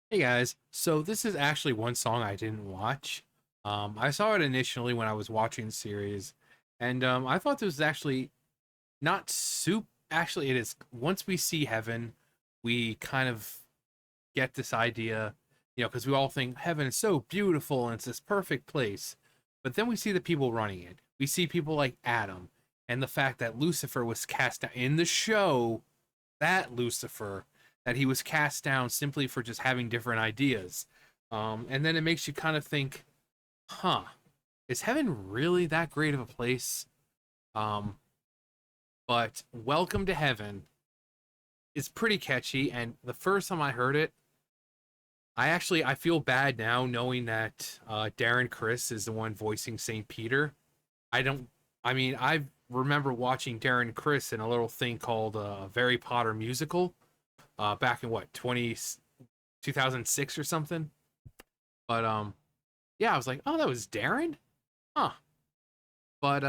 Hey guys, so this is actually one song I didn't watch. I saw it initially when I was watching the series, and I thought this was actually not soup. Actually, it is. Once we see heaven, we kind of get this idea, because we all think heaven is so beautiful and it's this perfect place. But then we see the people running it. We see people like Adam, and the fact that Lucifer was cast down in the show, that Lucifer, that he was cast down simply for just having different ideas. And then it makes you kind of think, huh, is heaven really that great of a place? Um, but Welcome to Heaven is pretty catchy, and the first time I heard it, I feel bad now knowing that Darren Criss is the one voicing Saint Peter. I don't. I mean, I remember watching Darren Criss in a little thing called Harry Potter musical back in what 2006 or something. But yeah, I was like, oh, that was Darren, huh? But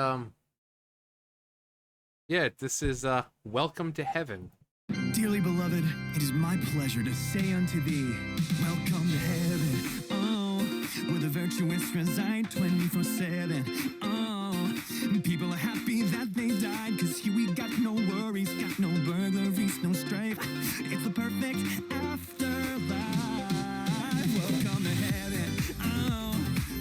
yeah, this is Welcome to Heaven. Dearly beloved, it is my pleasure to say unto thee, welcome to heaven. Oh, where the virtuous reside 24/7. Oh, people are happy that they died, cause here we got no worries, got no burglaries, no strife. It's the perfect afterlife. Welcome to heaven. Oh,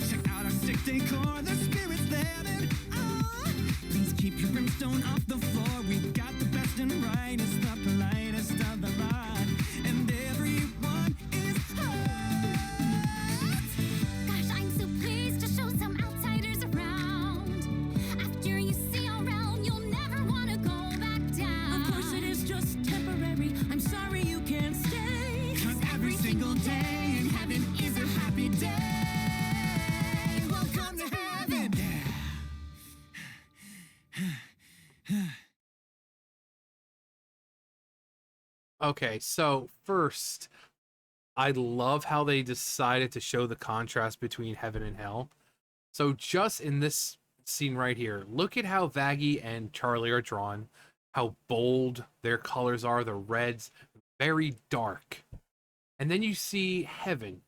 check out our sick decor, the spirit's there. And oh, please keep your brimstone off the floor. We got the best and brightest, the politest of the lot, and everyone is hot. Gosh, I'm so pleased to show some outsiders around. After you see our realm, you'll never want to go back down. Of course, it is just temporary. I'm sorry you can't stay. Cause every single day in heaven is a happy day. Welcome to heaven. Okay, so first, I love how they decided to show the contrast between heaven and hell. So just in this scene right here, look at how Vaggie and Charlie are drawn, how bold their colors are, the reds, very dark. And then you see heaven,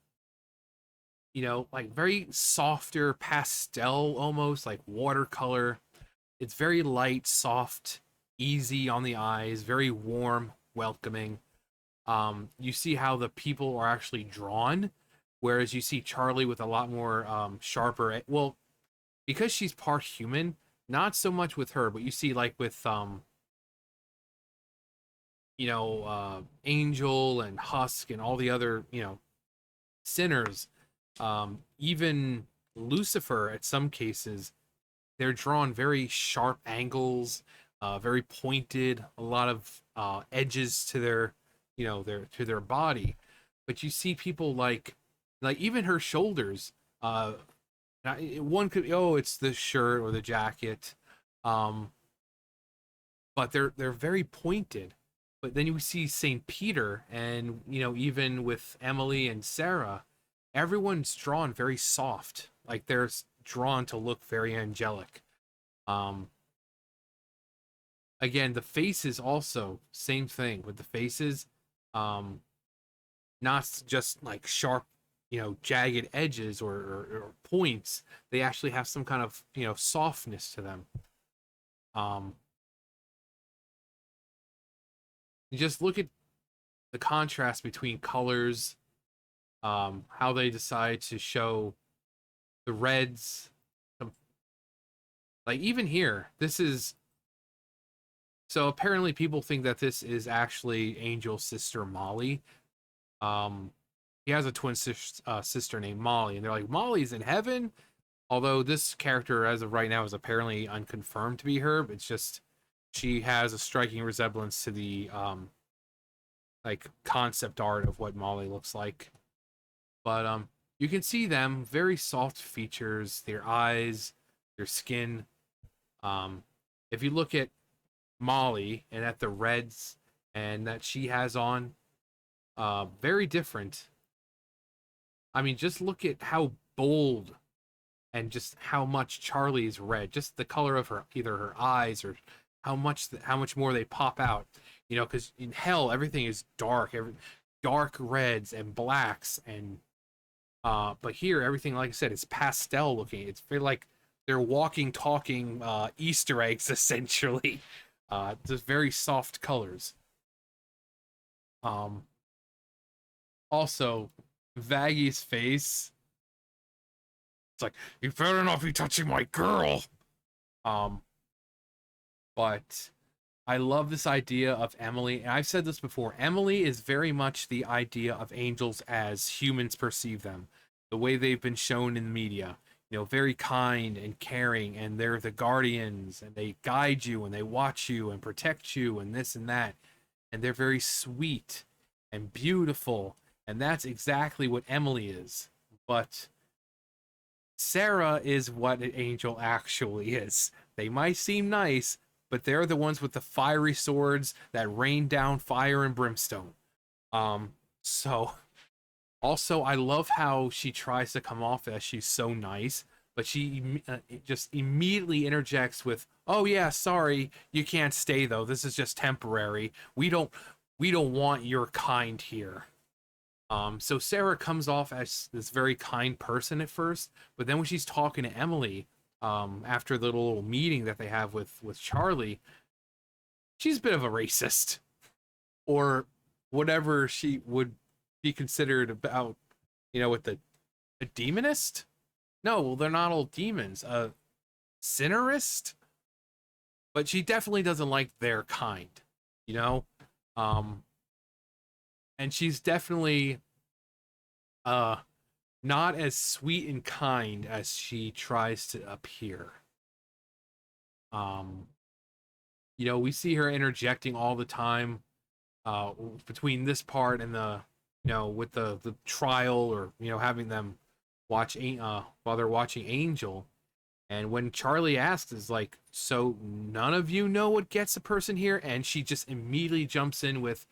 like very softer pastel almost, like watercolor. It's very light, soft, easy on the eyes, very warm, welcoming. You see how the people are actually drawn, whereas you see Charlie with a lot more sharper. Well, because she's part human, not so much with her, but you see like with Angel and Husk and all the other sinners, even Lucifer at some cases, they're drawn very sharp angles, very pointed, a lot of edges to their body. But you see people like even her shoulders. One could, oh, it's the shirt or the jacket, um, but they're very pointed. But then you see Saint Peter, and even with Emily and Sarah, everyone's drawn very soft, like they're drawn to look very angelic. Um, Again, the faces also same thing with the faces, um, not just like sharp, jagged edges or points. They actually have some kind of softness to them. Um, you just look at the contrast between colors, how they decide to show the reds. Like even here, this is so apparently people think that this is actually Angel's sister Molly. Um, he has a sister named Molly, and they're like, Molly's in heaven. Although this character, as of right now, is apparently unconfirmed to be her. But it's just she has a striking resemblance to the like concept art of what Molly looks like. But you can see them very soft features, their eyes, their skin. Um, if you look at Molly and at the reds and that she has on, very different. I mean, just look at how bold and just how much Charlie's red, just the color of her, either her eyes or how much more they pop out. Because in hell everything is dark. dark reds and blacks, and but here everything, like I said, is pastel looking. It's very like they're walking, talking Easter eggs essentially. Just very soft colors. Um, Also, Vaggy's face. It's like, you better not be touching my girl. Um, but I love this idea of Emily, and I've said this before. Emily is very much the idea of angels as humans perceive them, the way they've been shown in media. Very kind and caring, and they're the guardians, and they guide you, and they watch you, and protect you, and this and that. And they're very sweet and beautiful, and that's exactly what Emily is. But Sarah is what an angel actually is. They might seem nice, but they're the ones with the fiery swords that rain down fire and brimstone. So also I love how she tries to come off as she's so nice, but she just immediately interjects with, "Oh yeah, sorry, you can't stay though. This is just temporary. We don't want your kind here." So Sarah comes off as this very kind person at first, but then when she's talking to Emily, after the little meeting that they have with Charlie, she's a bit of a racist, or whatever she would be considered about, with a demonist. No, well, they're not all demons. A sinnerist, but she definitely doesn't like their kind, you know. And she's definitely not as sweet and kind as she tries to appear. Um, we see her interjecting all the time between this part and the with the trial, or having them watch while they're watching Angel. And when Charlie asks, is like, so none of you know what gets a person here? And she just immediately jumps in with,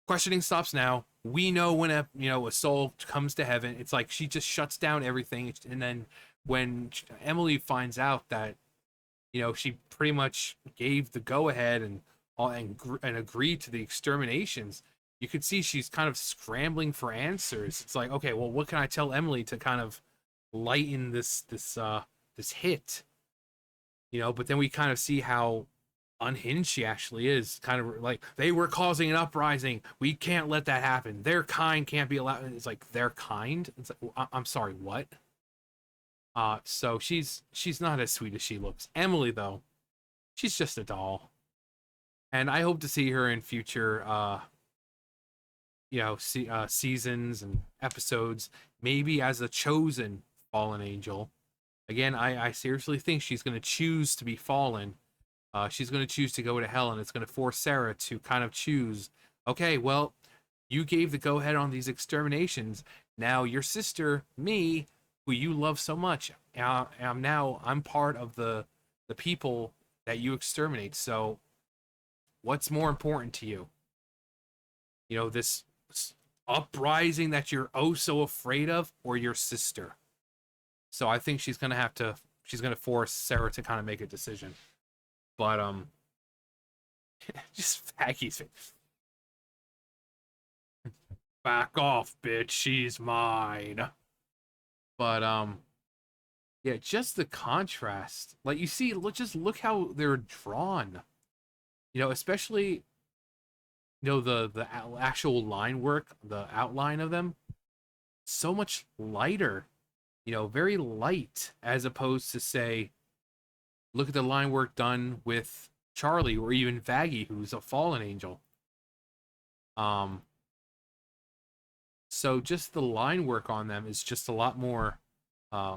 questioning stops now. We know when a soul comes to heaven. It's like she just shuts down everything. And then when Emily finds out that she pretty much gave the go ahead and agreed to the exterminations, you could see she's kind of scrambling for answers. It's like, okay, well, what can I tell Emily to kind of lighten this hit? But then we kind of see how unhinged she actually is. Kind of like, they were causing an uprising. We can't let that happen. Their kind can't be allowed. It's like, their kind? It's like, I'm sorry, what? So she's not as sweet as she looks. Emily, though, she's just a doll. And I hope to see her in future seasons and episodes, maybe as a chosen fallen angel. Again, I seriously think she's going to choose to be fallen. She's going to choose to go to hell, and it's going to force Sarah to kind of choose, okay, well, you gave the go-ahead on these exterminations. Now your sister, me, who you love so much, I'm part of the people that you exterminate. So what's more important to you? This uprising that you're oh so afraid of, or your sister? So I think she's going to force Sarah to kind of make a decision. But just Vaggy's face. Back off, bitch. She's mine. But yeah, just the contrast. Like, you see, look how they're drawn. Especially the actual line work, the outline of them, so much lighter. Very light, as opposed to, say, look at the line work done with Charlie, or even Vaggy, who's a fallen angel. So just the line work on them is just a lot more, a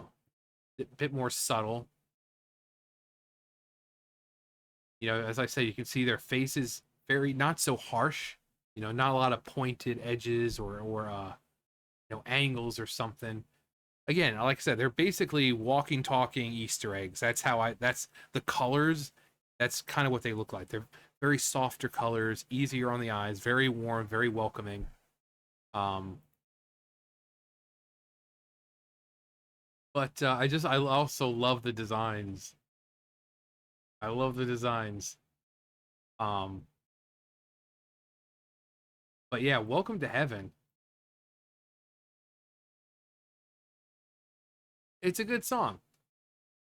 bit more subtle. As I said, you can see their faces very not so harsh. Not a lot of pointed edges or angles or something. Again, like I said, they're basically walking, talking Easter eggs. That's the colors. That's kind of what they look like. They're very softer colors, easier on the eyes, very warm, very welcoming. But I also love the designs. I love the designs. But yeah, Welcome to Heaven. It's a good song.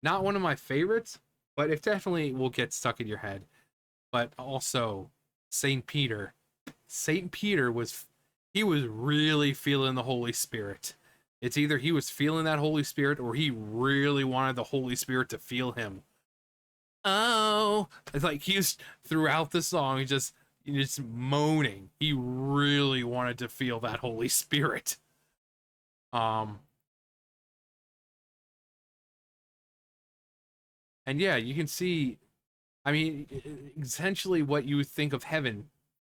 Not one of my favorites, but it definitely will get stuck in your head. But also, Saint Peter. Saint Peter was he was really feeling the Holy Spirit. It's either he was feeling that Holy Spirit or he really wanted the Holy Spirit to feel him. Oh, it's like he's throughout the song just moaning. He really wanted to feel that Holy Spirit. Um, and yeah, you can see. I mean, essentially, what you would think of heaven: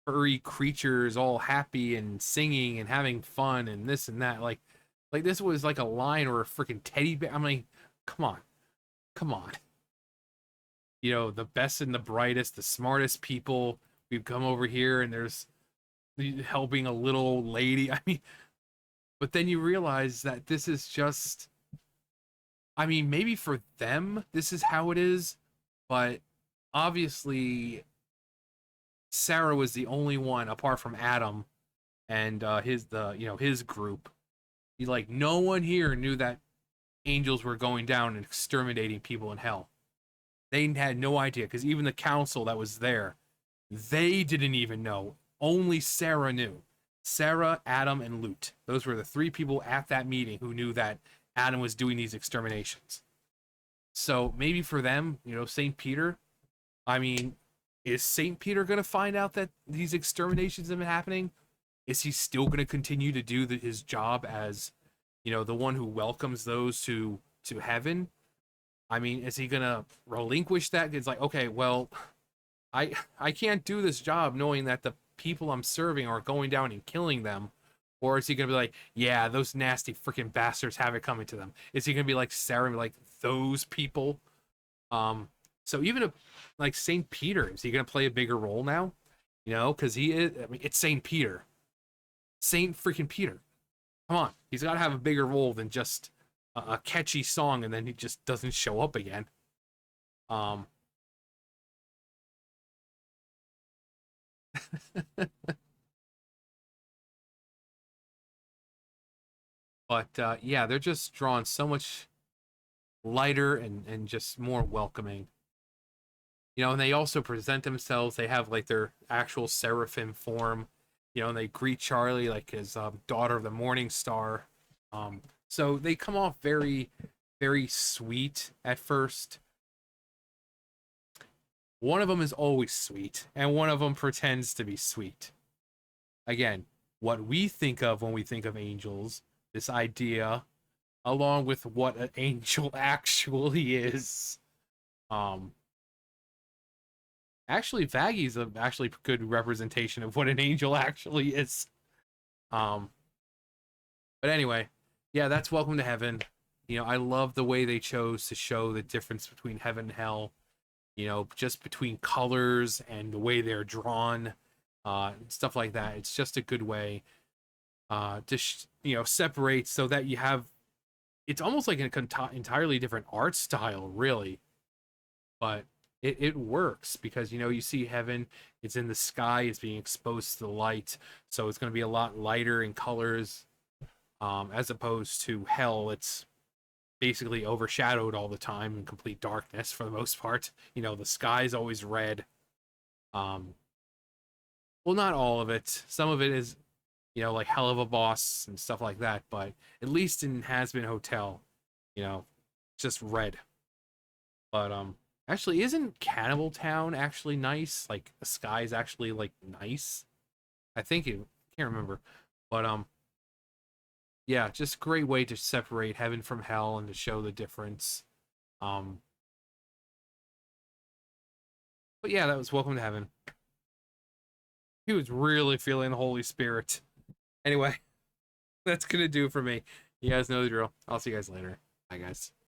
furry creatures, all happy and singing and having fun and this and that. Like this was like a lion or a freaking teddy bear. I mean, come on, come on. You know, the best and the brightest, the smartest people. We've come over here, and there's helping a little old lady. I mean, but then you realize that this is just. I mean, maybe for them, this is how it is, but obviously Sarah was the only one apart from Adam and his group. Like no one here knew that angels were going down and exterminating people in hell. They had no idea because even the council that was there, they didn't even know. Only Sarah knew. Sarah, Adam, and Lut. Those were the three people at that meeting who knew that Adam was doing these exterminations. So maybe for them, St. Peter, I mean, is St. Peter going to find out that these exterminations have been happening? Is he still going to continue to do his job as, the one who welcomes those to heaven? I mean, is he going to relinquish that? It's like, okay, well, I can't do this job knowing that the people I'm serving are going down and killing them. Or is he going to be like, yeah, those nasty freaking bastards have it coming to them? Is he going to be like Sarah and be like, those people? So even if, like, St. Peter, is he going to play a bigger role now? Because he is, I mean, it's St. Peter. St. freaking Peter. Come on. He's got to have a bigger role than just a catchy song and then he just doesn't show up again. But yeah, they're just drawn so much lighter and just more welcoming. And they also present themselves. They have like their actual seraphim form, and they greet Charlie like his daughter of the Morning Star. So they come off very, very sweet at first. One of them is always sweet, and one of them pretends to be sweet. Again, what we think of when we think of angels, this idea, along with what an angel actually is. Actually, Vaggy's a actually good representation of what an angel actually is. But anyway, yeah, that's Welcome to Heaven. I love the way they chose to show the difference between heaven and hell. Just between colors and the way they're drawn, stuff like that. It's just a good way to separate so that you have. It's almost like an entirely different art style, really, but it works because you see heaven, it's in the sky, it's being exposed to the light, so it's going to be a lot lighter in colors, as opposed to hell. It's basically overshadowed all the time in complete darkness for the most part. The sky's always red. Well, not all of it. Some of it is, like Hell of a Boss and stuff like that, but at least in Hazbin Hotel, just red. But actually, isn't Cannibal Town actually nice? Like the sky is actually like nice. I think it can't remember, but yeah, just a great way to separate heaven from hell and to show the difference. Um, but yeah, that was Welcome to Heaven. He was really feeling the Holy Spirit. Anyway, that's gonna do it for me. You guys know the drill. I'll see you guys later. Bye, guys.